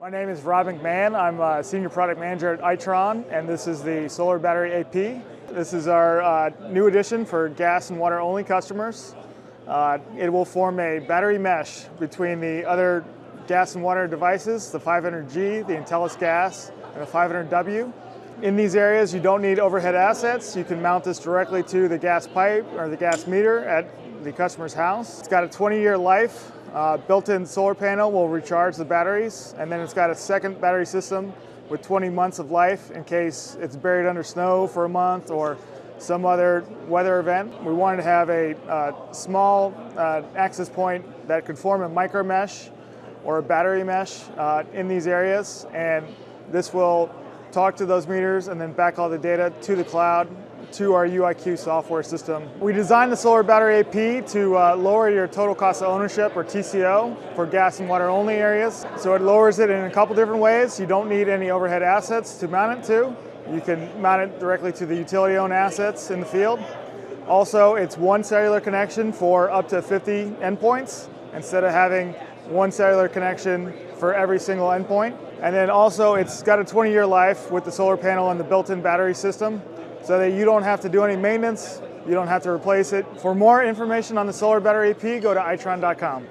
My name is Rob McMahon. I'm a Senior Product Manager at Itron, and this is the Solar Battery AP. This is our new addition for gas and water only customers. It will form a battery mesh between the other gas and water devices, the 500G, the Intellis Gas, and the 500W. In these areas, you don't need overhead assets. You can mount this directly to the gas pipe or the gas meter at the customer's house. It's got a 20-year life. Built-in solar panel will recharge the batteries, and then it's got a second battery system with 20 months of life in case it's buried under snow for a month or some other weather event. We wanted to have a small access point that could form a micro mesh or a battery mesh in these areas, and this will talk to those meters and then back all the data to the cloud to our UIQ software system. We designed the Solar Battery AP to lower your total cost of ownership, or TCO, for gas and water only areas. So it lowers it in a couple different ways. You don't need any overhead assets to mount it to. You can mount it directly to the utility-owned assets in the field. Also, it's one cellular connection for up to 50 endpoints instead of having one cellular connection for every single endpoint. And then also, it's got a 20-year life with the solar panel and the built-in battery system, so that you don't have to do any maintenance, you don't have to replace it. For more information on the Solar Battery AP, go to itron.com.